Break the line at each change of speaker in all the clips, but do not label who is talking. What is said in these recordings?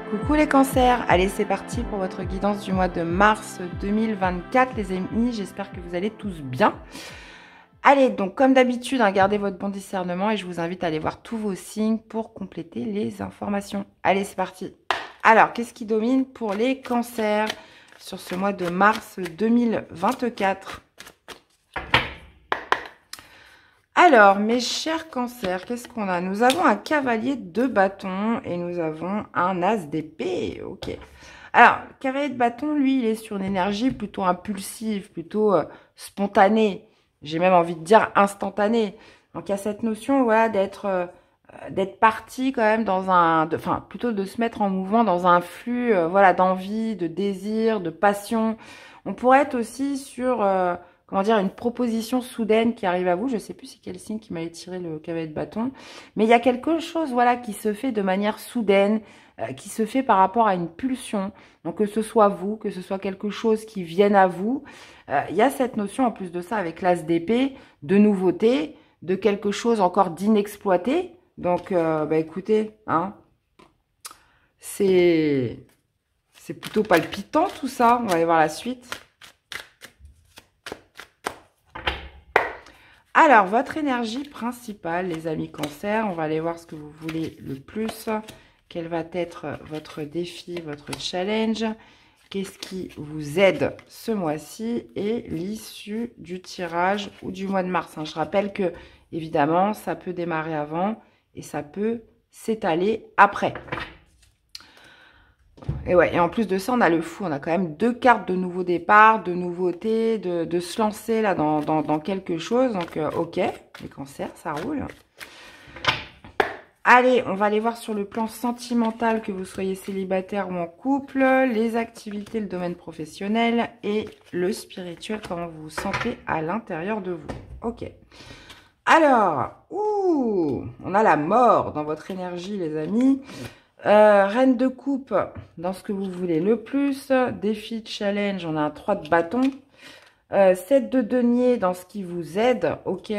Coucou les cancers, allez c'est parti pour votre guidance du mois de mars 2024 les amis, j'espère que vous allez tous bien. Allez donc comme d'habitude, gardez votre bon discernement et je vous invite à aller voir tous vos signes pour compléter les informations. Allez c'est parti. Alors qu'est-ce qui domine pour les cancers sur ce mois de mars 2024? Alors, mes chers cancers, qu'est-ce qu'on a? Nous avons un cavalier de bâton et nous avons un as d'épée. Ok. Alors, le cavalier de bâton, lui, il est sur une énergie plutôt impulsive, plutôt spontanée. J'ai même envie de dire instantanée. Donc, il y a cette notion, voilà, d'être parti quand même dans plutôt de se mettre en mouvement dans un flux, voilà, d'envie, de désir, de passion. On pourrait être aussi sur... comment dire, une proposition soudaine qui arrive à vous. Je ne sais plus c'est quel signe qui m'avait tiré le cavalier de bâton. Mais il y a quelque chose, voilà, qui se fait de manière soudaine, qui se fait par rapport à une pulsion. Donc, que ce soit vous, que ce soit quelque chose qui vienne à vous. Il y a cette notion, en plus de ça, avec l'as d'épée, de nouveauté, de quelque chose encore d'inexploité. Donc, écoutez, c'est plutôt palpitant tout ça. On va aller voir la suite. Alors, votre énergie principale, les amis cancer, on va aller voir ce que vous voulez le plus. Quel va être votre défi, votre challenge? Qu'est-ce qui vous aide ce mois-ci? Et l'issue du tirage ou du mois de mars. Je rappelle que, évidemment, ça peut démarrer avant et ça peut s'étaler après. Et ouais, et en plus de ça, on a le fou. On a quand même deux cartes de nouveau départ, de nouveauté, de se lancer là dans quelque chose. Donc, ok, les cancers, ça roule. Allez, on va aller voir sur le plan sentimental, que vous soyez célibataire ou en couple, les activités, le domaine professionnel et le spirituel, comment vous vous sentez à l'intérieur de vous. Ok. Alors, on a la mort dans votre énergie, les amis. Reine de coupe dans ce que vous voulez le plus. Défi, challenge, on a un 3 de bâton. 7 de denier dans ce qui vous aide. Ok.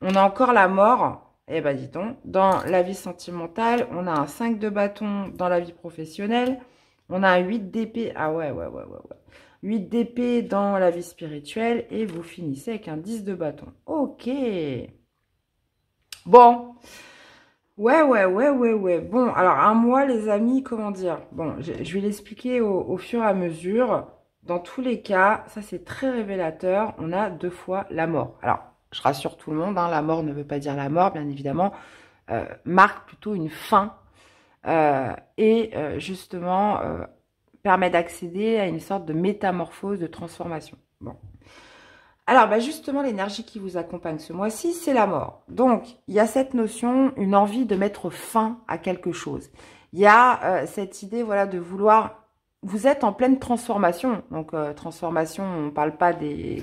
On a encore la mort. Eh ben, dis donc. Dans la vie sentimentale, on a un 5 de bâton dans la vie professionnelle. On a un 8 d'épée. Ah ouais. 8 d'épée dans la vie spirituelle. Et vous finissez avec un 10 de bâton. Ok. Bon. Ouais. Bon, alors, un mois, les amis, comment dire? Bon, je vais l'expliquer au fur et à mesure. Dans tous les cas, ça, c'est très révélateur. On a 2 fois la mort. Alors, je rassure tout le monde, la mort ne veut pas dire la mort, bien évidemment. Marque plutôt une fin. Justement, permet d'accéder à une sorte de métamorphose, de transformation. Bon. Alors, justement, l'énergie qui vous accompagne ce mois-ci, c'est la mort. Donc, il y a cette notion, une envie de mettre fin à quelque chose. Il y a cette idée, voilà, de vouloir... Vous êtes en pleine transformation. Donc, transformation, on ne parle pas des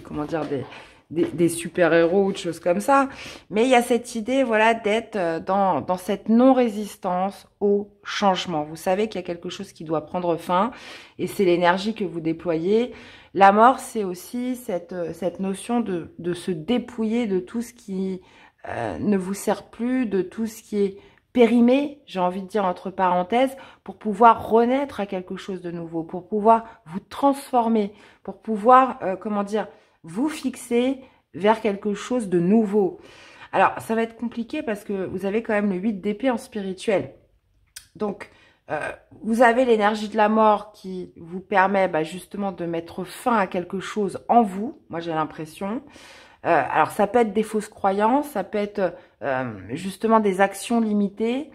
super-héros ou de choses comme ça. Mais il y a cette idée, voilà, d'être dans cette non-résistance au changement. Vous savez qu'il y a quelque chose qui doit prendre fin et c'est l'énergie que vous déployez. La mort, c'est aussi cette notion de se dépouiller de tout ce qui ne vous sert plus, de tout ce qui est périmé, j'ai envie de dire entre parenthèses, pour pouvoir renaître à quelque chose de nouveau, pour pouvoir vous transformer, pour pouvoir, vous fixer vers quelque chose de nouveau. Alors, ça va être compliqué parce que vous avez quand même le 8 d'épée en spirituel. Donc, vous avez l'énergie de la mort qui vous permet justement de mettre fin à quelque chose en vous. Moi, j'ai l'impression. Alors, ça peut être des fausses croyances, ça peut être justement des actions limitées.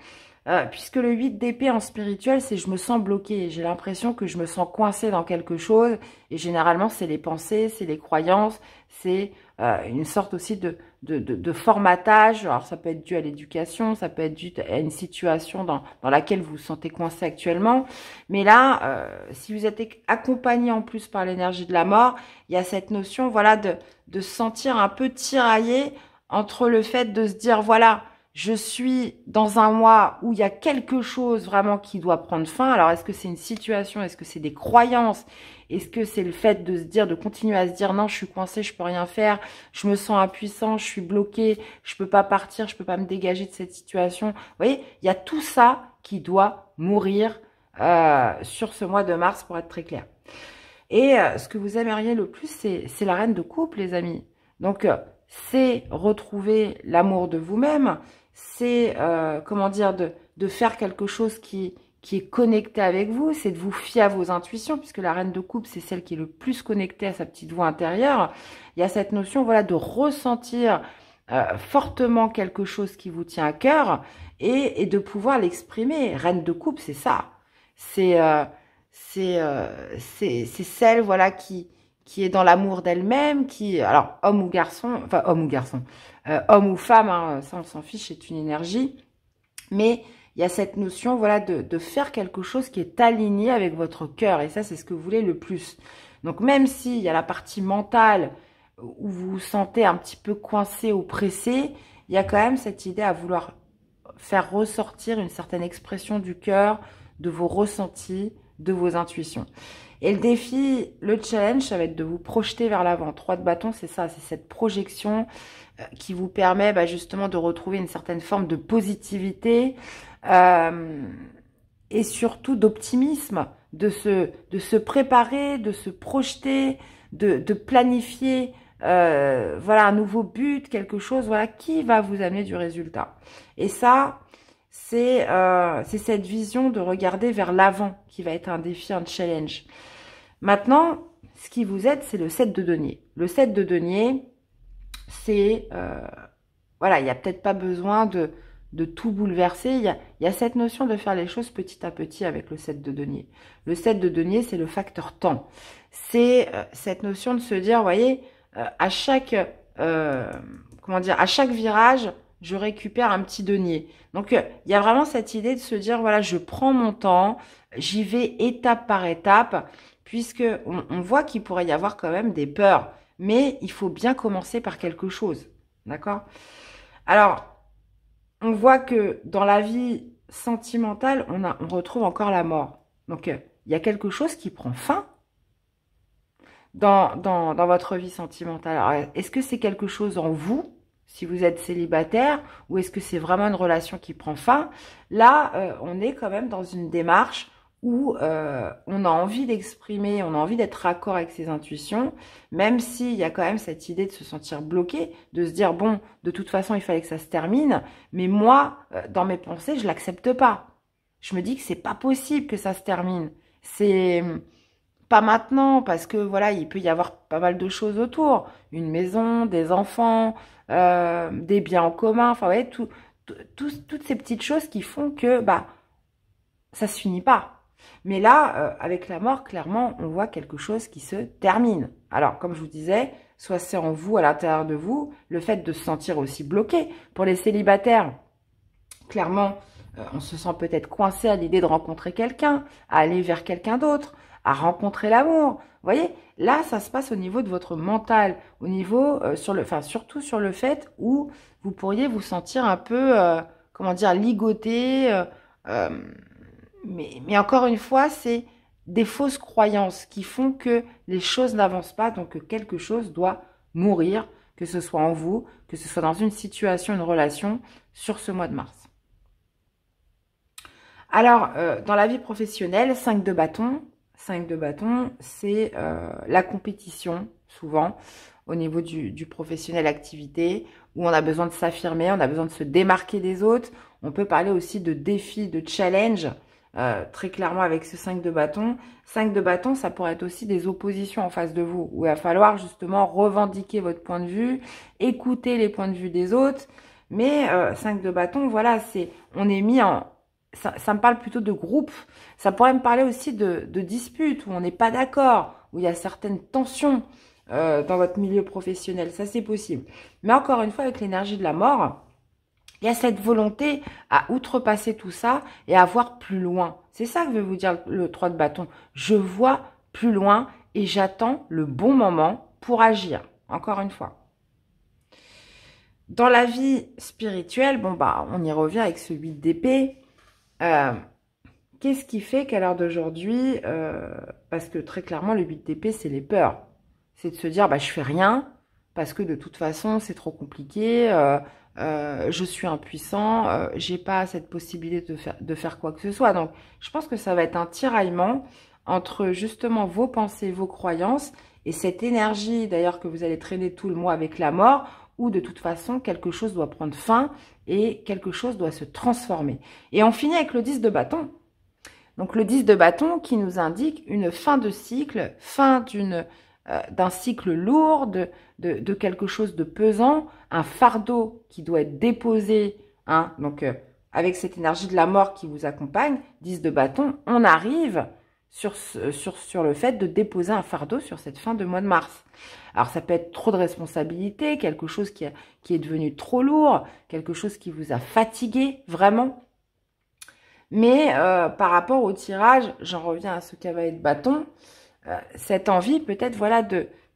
Puisque le 8 d'épée en spirituel, c'est je me sens bloquée. J'ai l'impression que je me sens coincée dans quelque chose. Et généralement, c'est les pensées, c'est les croyances, c'est une sorte aussi de formatage. Alors, ça peut être dû à l'éducation, ça peut être dû à une situation dans laquelle vous vous sentez coincé actuellement. Mais là, si vous êtes accompagné en plus par l'énergie de la mort, il y a cette notion, voilà, de se sentir un peu tiraillé entre le fait de se dire, voilà, je suis dans un mois où il y a quelque chose vraiment qui doit prendre fin. Alors, est-ce que c'est une situation? Est-ce que c'est des croyances? Est-ce que c'est le fait de se dire, de continuer à se dire, non, je suis coincé, je peux rien faire, je me sens impuissant, je suis bloqué, je peux pas partir, je peux pas me dégager de cette situation. Vous voyez, il y a tout ça qui doit mourir sur ce mois de mars, pour être très clair. Et ce que vous aimeriez le plus, c'est la reine de coupe, les amis. Donc, c'est retrouver l'amour de vous-même, c'est, comment dire, de faire quelque chose qui est connecté avec vous, c'est de vous fier à vos intuitions, puisque la reine de coupe, c'est celle qui est le plus connectée à sa petite voix intérieure. Il y a cette notion, voilà, de ressentir fortement quelque chose qui vous tient à cœur et de pouvoir l'exprimer. Reine de coupe, c'est ça. C'est celle, voilà, qui est dans l'amour d'elle-même, qui, alors, homme ou garçon, enfin, homme ou femme, hein, ça, on s'en fiche, c'est une énergie. Mais il y a cette notion, voilà, de faire quelque chose qui est aligné avec votre cœur. Et ça, c'est ce que vous voulez le plus. Donc, même s'il y a la partie mentale où vous vous sentez un petit peu coincé ou pressé, il y a quand même cette idée à vouloir faire ressortir une certaine expression du cœur, de vos ressentis, de vos intuitions. Et le défi, le challenge, ça va être de vous projeter vers l'avant. 3 de bâton, c'est ça, c'est cette projection qui vous permet justement de retrouver une certaine forme de positivité et surtout d'optimisme, de se préparer, de se projeter, de planifier voilà, un nouveau but, quelque chose voilà, qui va vous amener du résultat. Et ça, c'est cette vision de regarder vers l'avant qui va être un défi, un challenge. Maintenant, ce qui vous aide, c'est le 7 de denier. Le 7 de denier, c'est, voilà, il n'y a peut-être pas besoin de tout bouleverser. Il y a cette notion de faire les choses petit à petit avec le 7 de denier. Le 7 de denier, c'est le facteur temps. C'est cette notion de se dire, vous voyez, à chaque, comment dire, à chaque virage, je récupère un petit denier. Donc, il y a vraiment cette idée de se dire, voilà, je prends mon temps, j'y vais étape par étape, puisque on voit qu'il pourrait y avoir quand même des peurs. Mais il faut bien commencer par quelque chose. D'accord? Alors, on voit que dans la vie sentimentale, on retrouve encore la mort. Donc, il y a quelque chose qui prend fin dans votre vie sentimentale. Alors, est-ce que c'est quelque chose en vous, si vous êtes célibataire, ou est-ce que c'est vraiment une relation qui prend fin? Là, on est quand même dans une démarche où on a envie d'exprimer, on a envie d'être raccord avec ses intuitions, même s'il y a quand même cette idée de se sentir bloqué, de se dire, bon, de toute façon, il fallait que ça se termine, mais moi, dans mes pensées, je l'accepte pas. Je me dis que c'est pas possible que ça se termine. C'est pas maintenant, parce que voilà, il peut y avoir pas mal de choses autour. Une maison, des enfants, des biens en commun, enfin, vous voyez, toutes ces petites choses qui font que, bah, ça se finit pas. Mais là, avec la mort, clairement, on voit quelque chose qui se termine. Alors, comme je vous disais, soit c'est en vous, à l'intérieur de vous, le fait de se sentir aussi bloqué. Pour les célibataires, clairement, on se sent peut-être coincé à l'idée de rencontrer quelqu'un, à aller vers quelqu'un d'autre, à rencontrer l'amour. Vous voyez, là, ça se passe au niveau de votre mental, au niveau, surtout sur le fait où vous pourriez vous sentir un peu, comment dire, ligoté, mais encore une fois, c'est des fausses croyances qui font que les choses n'avancent pas, donc que quelque chose doit mourir, que ce soit en vous, que ce soit dans une situation, une relation, sur ce mois de mars. Alors, dans la vie professionnelle, 5 de bâton. 5 de bâton, c'est la compétition, souvent, au niveau du professionnel activité, où on a besoin de s'affirmer, on a besoin de se démarquer des autres. On peut parler aussi de défis, de challenge, très clairement avec ce 5 de bâton. 5 de bâton, ça pourrait être aussi des oppositions en face de vous, où il va falloir justement revendiquer votre point de vue, écouter les points de vue des autres. Mais 5 de bâton, voilà, on est mis en... Ça me parle plutôt de groupe. Ça pourrait me parler aussi de disputes où on n'est pas d'accord, où il y a certaines tensions dans votre milieu professionnel. Ça, c'est possible. Mais encore une fois, avec l'énergie de la mort, il y a cette volonté à outrepasser tout ça et à voir plus loin. C'est ça que veut vous dire le 3 de bâton. Je vois plus loin et j'attends le bon moment pour agir. Encore une fois. Dans la vie spirituelle, bon bah, on y revient avec ce 8 d'épée. Qu'est-ce qui fait qu'à l'heure d'aujourd'hui, parce que très clairement, le 8 d'épée, c'est les peurs. C'est de se dire, bah, je fais rien, parce que de toute façon, c'est trop compliqué, je suis impuissant, j'ai pas cette possibilité de faire quoi que ce soit. Donc, je pense que ça va être un tiraillement entre justement vos pensées, vos croyances et cette énergie d'ailleurs que vous allez traîner tout le mois avec la mort, où de toute façon quelque chose doit prendre fin et quelque chose doit se transformer. Et on finit avec le 10 de bâton. Donc le 10 de bâton qui nous indique une fin de cycle, fin d'un cycle lourd, de quelque chose de pesant, un fardeau qui doit être déposé, hein, donc avec cette énergie de la mort qui vous accompagne, 10 de bâton, on arrive sur le fait de déposer un fardeau sur cette fin de mois de mars. Alors ça peut être trop de responsabilité, quelque chose qui est devenu trop lourd, quelque chose qui vous a fatigué vraiment. Mais par rapport au tirage, j'en reviens à ce cavalier de bâton, cette envie peut-être, voilà,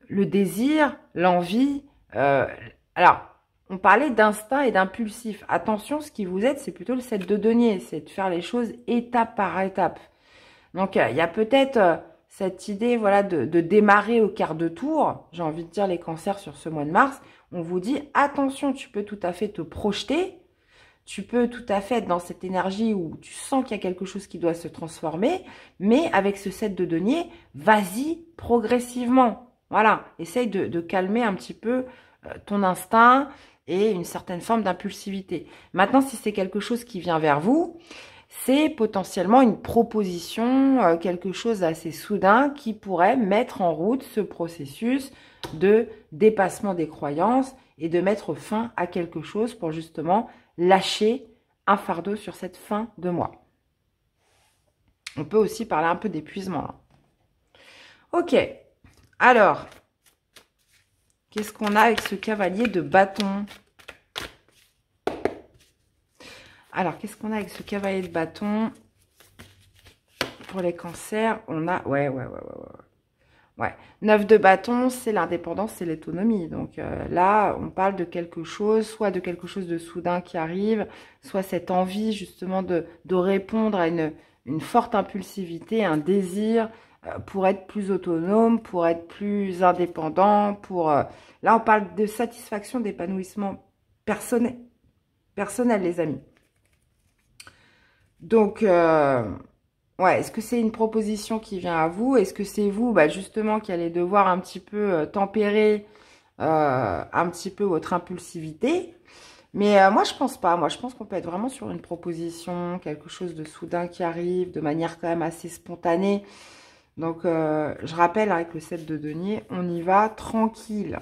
le désir, l'envie. Alors, on parlait d'instinct et d'impulsif. Attention, ce qui vous aide, c'est plutôt le 7 de denier, c'est de faire les choses étape par étape. Donc, il y a peut-être cette idée, voilà, de démarrer au quart de tour. J'ai envie de dire les cancers sur ce mois de mars. On vous dit, attention, tu peux tout à fait te projeter. Tu peux tout à fait être dans cette énergie où tu sens qu'il y a quelque chose qui doit se transformer, mais avec ce 7 de denier, vas-y progressivement. Voilà, essaye de calmer un petit peu ton instinct et une certaine forme d'impulsivité. Maintenant, si c'est quelque chose qui vient vers vous, c'est potentiellement une proposition, quelque chose d'assez soudain qui pourrait mettre en route ce processus de dépassement des croyances et de mettre fin à quelque chose pour justement lâcher un fardeau sur cette fin de mois. On peut aussi parler un peu d'épuisement là. Ok, alors, qu'est-ce qu'on a avec ce cavalier de bâton? Alors, qu'est-ce qu'on a avec ce cavalier de bâton? Pour les cancers, on a... Ouais. 9 de bâton, c'est l'indépendance, c'est l'autonomie. Donc là, on parle de quelque chose, soit de quelque chose de soudain qui arrive, soit cette envie justement de répondre à une forte impulsivité, un désir pour être plus autonome, pour être plus indépendant, là, on parle de satisfaction, d'épanouissement personnel, les amis. Donc... ouais, est-ce que c'est une proposition qui vient à vous? Est-ce que c'est vous, justement, qui allez devoir un petit peu tempérer un petit peu votre impulsivité? Mais moi, je pense pas. Moi, je pense qu'on peut être vraiment sur une proposition, quelque chose de soudain qui arrive, de manière quand même assez spontanée. Donc, je rappelle, avec le 7 de denier, on y va tranquille.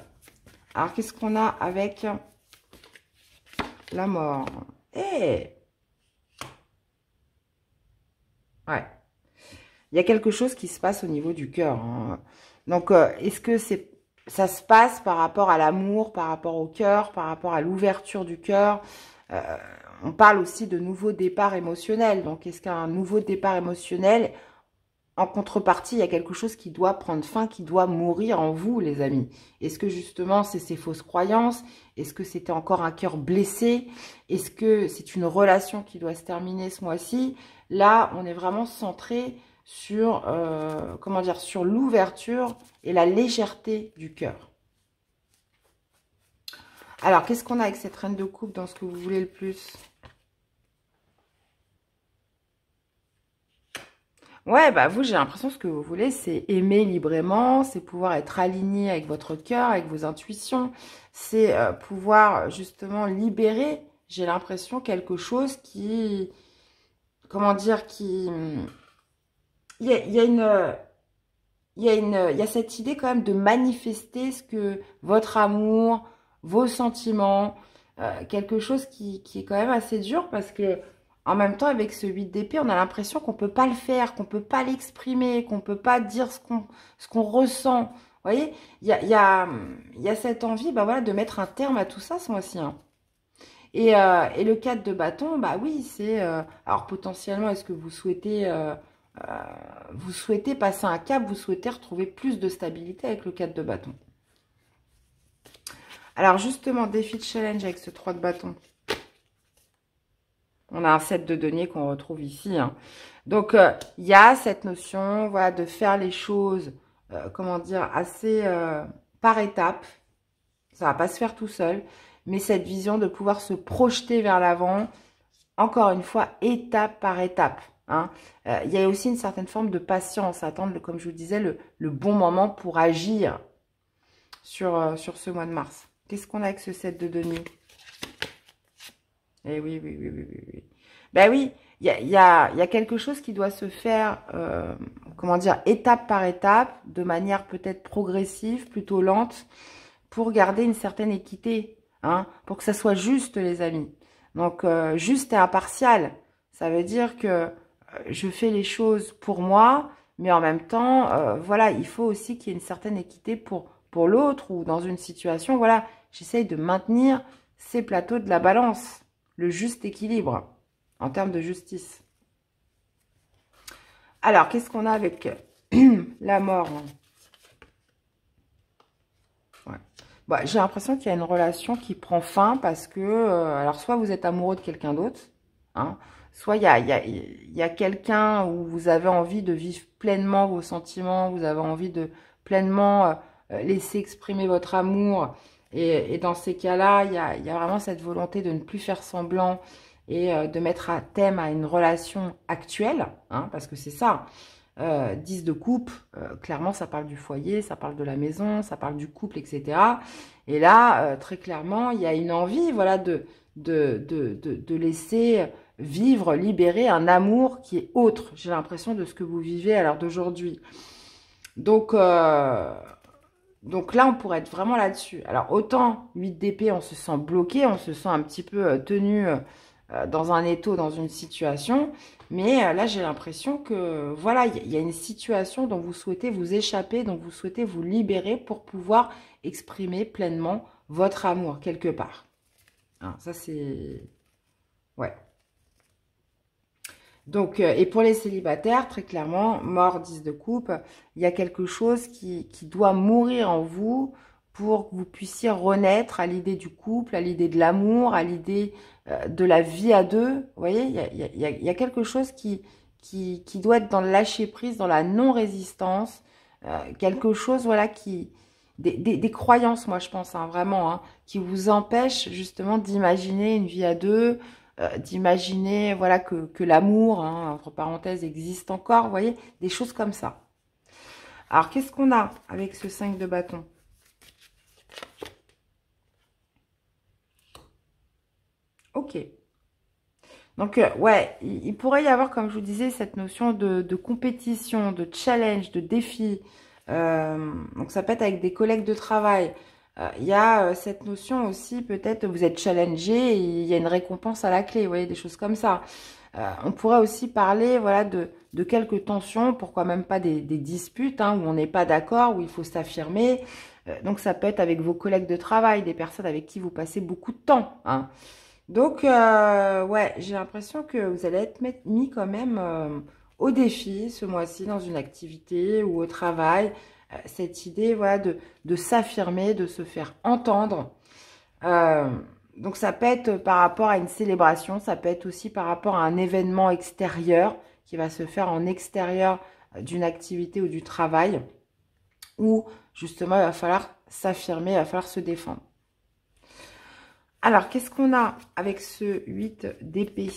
Alors, qu'est-ce qu'on a avec la mort? Ouais. Il y a quelque chose qui se passe au niveau du cœur. Hein. Donc, est-ce que ça se passe par rapport à l'amour, par rapport au cœur, par rapport à l'ouverture du cœur? On parle aussi de nouveau départ émotionnel. Donc, est-ce qu'un nouveau départ émotionnel, en contrepartie, il y a quelque chose qui doit prendre fin, qui doit mourir en vous, les amis? Est-ce que justement, c'est ces fausses croyances? Est-ce que c'était encore un cœur blessé? Est-ce que c'est une relation qui doit se terminer ce mois-ci? Là, on est vraiment centré sur, comment dire, sur l'ouverture et la légèreté du cœur. Alors, qu'est-ce qu'on a avec cette reine de coupe dans ce que vous voulez le plus? Ouais, vous, j'ai l'impression que ce que vous voulez, c'est aimer librement, c'est pouvoir être aligné avec votre cœur, avec vos intuitions, c'est pouvoir justement libérer, j'ai l'impression, quelque chose qui, comment dire, qui... Il y a cette idée quand même de manifester ce que votre amour, vos sentiments, quelque chose qui est quand même assez dur parce que en même temps avec ce 8 d'épée, on a l'impression qu'on peut pas le faire, qu'on peut pas l'exprimer, qu'on peut pas dire ce qu'on ressent. Vous voyez, il y a cette envie, voilà, de mettre un terme à tout ça ce mois-ci. Hein. Et le 4 de bâton, oui, c'est... alors potentiellement, est-ce que vous souhaitez passer un cap, vous souhaitez retrouver plus de stabilité avec le 4 de bâton. Alors justement, défi de challenge avec ce 3 de bâton. On a un 7 de denier qu'on retrouve ici. Hein. Donc, il y a cette notion, voilà, de faire les choses, comment dire, assez par étapes. Ça va pas se faire tout seul. mais cette vision de pouvoir se projeter vers l'avant, encore une fois, étape par étape. Hein. Il y a aussi une certaine forme de patience, attendre, comme je vous disais, le bon moment pour agir sur ce mois de mars. Qu'est-ce qu'on a avec ce 7 de denier? Eh oui, oui, oui, oui, oui, oui. Ben oui, il y a quelque chose qui doit se faire, comment dire, étape par étape, de manière peut-être progressive, plutôt lente, pour garder une certaine équité, hein, pour que ça soit juste, les amis. Donc, juste et impartial, ça veut dire que je fais les choses pour moi, mais en même temps, voilà, il faut aussi qu'il y ait une certaine équité pour l'autre, ou dans une situation, voilà, j'essaye de maintenir ces plateaux de la balance, le juste équilibre, en termes de justice. Alors, qu'est-ce qu'on a avec la mort? Ouais. Bah, j'ai l'impression qu'il y a une relation qui prend fin parce que, alors soit vous êtes amoureux de quelqu'un d'autre, hein, soit il y a quelqu'un où vous avez envie de vivre pleinement vos sentiments, vous avez envie de pleinement laisser exprimer votre amour. Et dans ces cas-là, il y a vraiment cette volonté de ne plus faire semblant et de mettre un thème à une relation actuelle, hein, parce que c'est ça. 10 de coupe, clairement ça parle du foyer, ça parle de la maison, ça parle du couple, etc. Et là, très clairement, il y a une envie, voilà, de laisser vivre, libérer un amour qui est autre, j'ai l'impression, de ce que vous vivez à l'heure d'aujourd'hui. Donc là, on pourrait être vraiment là-dessus. Alors, autant 8 d'épée, on se sent bloqué, on se sent un petit peu tenu dans un étau, dans une situation. Mais là, j'ai l'impression que, voilà, il y a une situation dont vous souhaitez vous échapper, dont vous souhaitez vous libérer pour pouvoir exprimer pleinement votre amour, quelque part. Hein, ça, c'est... Ouais. Donc, et pour les célibataires, très clairement, mort 10 de coupe, il y a quelque chose qui doit mourir en vous pour que vous puissiez renaître à l'idée du couple, à l'idée de l'amour, à l'idée de la vie à deux. Vous voyez, il y a quelque chose qui doit être dans le lâcher-prise, dans la non-résistance, quelque chose, voilà, des croyances, moi je pense, hein, vraiment, hein, qui vous empêchent justement d'imaginer une vie à deux, d'imaginer, voilà, que l'amour, hein, entre parenthèses, existe encore, vous voyez, des choses comme ça. Alors, qu'est-ce qu'on a avec ce 5 de bâton? Ok. Donc, ouais, il pourrait y avoir, comme je vous disais, cette notion de compétition, de challenge, de défi. Donc, ça peut être avec des collègues de travail. Il y a cette notion aussi, peut-être, vous êtes challengé et il y a une récompense à la clé, vous voyez, des choses comme ça. On pourrait aussi parler, voilà, de quelques tensions, pourquoi même pas des disputes, hein, où on n'est pas d'accord, où il faut s'affirmer. Donc, ça peut être avec vos collègues de travail, des personnes avec qui vous passez beaucoup de temps, hein. Donc, ouais, j'ai l'impression que vous allez être mis quand même au défi ce mois-ci dans une activité ou au travail. Cette idée, voilà, de s'affirmer, de se faire entendre. Euh, donc, ça peut être par rapport à une célébration, ça peut être aussi par rapport à un événement extérieur qui va se faire en extérieur d'une activité ou du travail, où justement, il va falloir s'affirmer, il va falloir se défendre. Alors, qu'est-ce qu'on a avec ce 8 d'épée?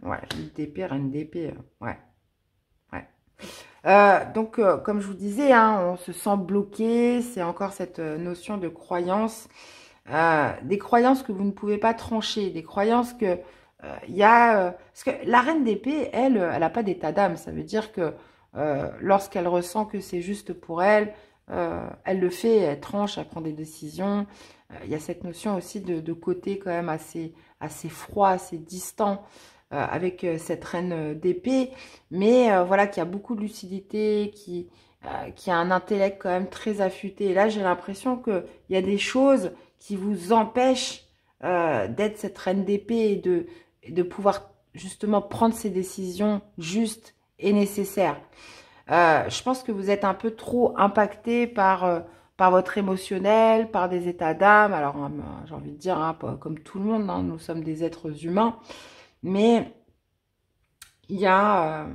Ouais, 8 d'épée, reine d'épée. Ouais, ouais. Donc, comme je vous disais, hein, on se sent bloqué. C'est encore cette notion de croyance. Des croyances que vous ne pouvez pas trancher. Des croyances que... il y a... parce que la reine d'épée, elle n'a pas d'état d'âme. Ça veut dire que lorsqu'elle ressent que c'est juste pour elle, elle le fait, elle tranche, elle prend des décisions. Il y a cette notion aussi de côté quand même assez froid, assez distant avec cette reine d'épée. Mais voilà, qui a beaucoup de lucidité, qui a un intellect quand même très affûté. Et là, j'ai l'impression qu'il y a des choses qui vous empêchent d'être cette reine d'épée et de pouvoir justement prendre ces décisions justes et nécessaires. Je pense que vous êtes un peu trop impacté par votre émotionnel, par des états d'âme. Alors, j'ai envie de dire, hein, comme tout le monde, hein, nous sommes des êtres humains. Mais il y a,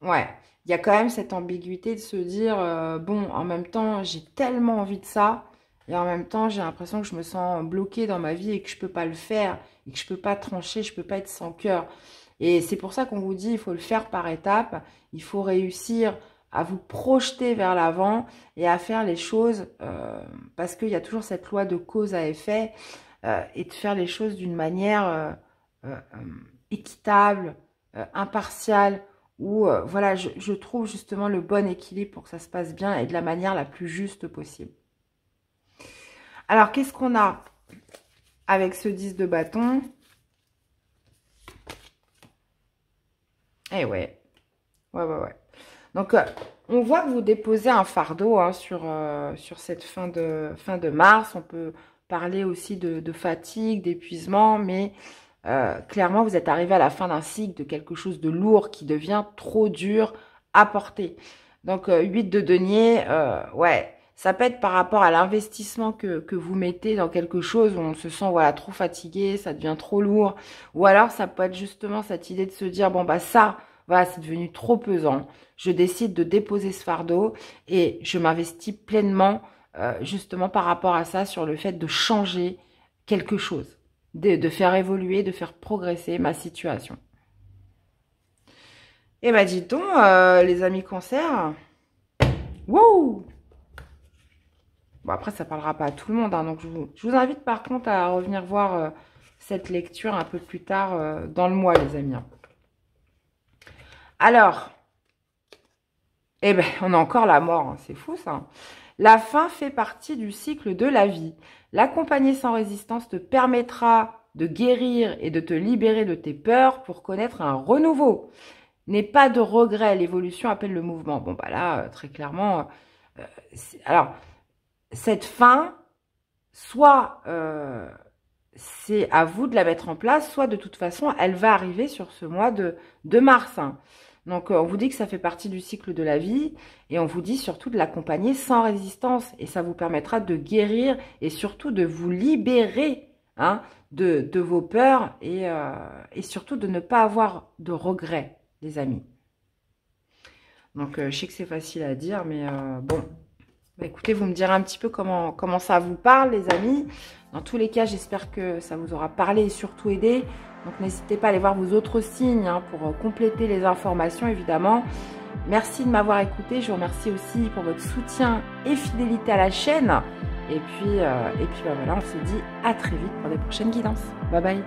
ouais, il y a quand même cette ambiguïté de se dire, bon, en même temps, j'ai tellement envie de ça, et en même temps, j'ai l'impression que je me sens bloquée dans ma vie et que je peux pas le faire, et que je peux pas trancher, je peux pas être sans cœur. Et c'est pour ça qu'on vous dit, il faut le faire par étapes, il faut réussir à vous projeter vers l'avant et à faire les choses, parce qu'il y a toujours cette loi de cause à effet, et de faire les choses d'une manière équitable, impartiale, où voilà, je trouve justement le bon équilibre pour que ça se passe bien et de la manière la plus juste possible. Alors, qu'est-ce qu'on a avec ce 10 de bâton? Eh ouais, ouais. Donc, on voit que vous déposez un fardeau hein, sur cette fin de mars. On peut parler aussi de fatigue, d'épuisement, mais clairement, vous êtes arrivé à la fin d'un cycle de quelque chose de lourd qui devient trop dur à porter. Donc, 8 de denier, ouais, ça peut être par rapport à l'investissement que vous mettez dans quelque chose où on se sent voilà trop fatigué, ça devient trop lourd. Ou alors, ça peut être justement cette idée de se dire, bon, bah ça, voilà, c'est devenu trop pesant. Je décide de déposer ce fardeau et je m'investis pleinement justement par rapport à ça sur le fait de changer quelque chose, de faire évoluer, de faire progresser ma situation. Et bah dis donc, les amis cancer, wouh! Bon après ça parlera pas à tout le monde, hein, donc je vous invite par contre à revenir voir cette lecture un peu plus tard dans le mois les amis. Alors, eh ben, on a encore la mort, hein, c'est fou ça. La fin fait partie du cycle de la vie. L'accompagner sans résistance te permettra de guérir et de te libérer de tes peurs pour connaître un renouveau. N'aie pas de regret, l'évolution appelle le mouvement. Bon bah là, très clairement, alors, cette fin, soit c'est à vous de la mettre en place, soit de toute façon, elle va arriver sur ce mois de mars. Hein. Donc, on vous dit que ça fait partie du cycle de la vie et on vous dit surtout de l'accompagner sans résistance. Et ça vous permettra de guérir et surtout de vous libérer hein, de vos peurs et surtout de ne pas avoir de regrets, les amis. Donc, je sais que c'est facile à dire, mais bon. Bah, écoutez, vous me direz un petit peu comment ça vous parle, les amis. Dans tous les cas, j'espère que ça vous aura parlé et surtout aidé. Donc, n'hésitez pas à aller voir vos autres signes hein, pour compléter les informations, évidemment. Merci de m'avoir écouté. Je vous remercie aussi pour votre soutien et fidélité à la chaîne. Et puis bah, voilà, on se dit à très vite pour des prochaines guidances. Bye bye.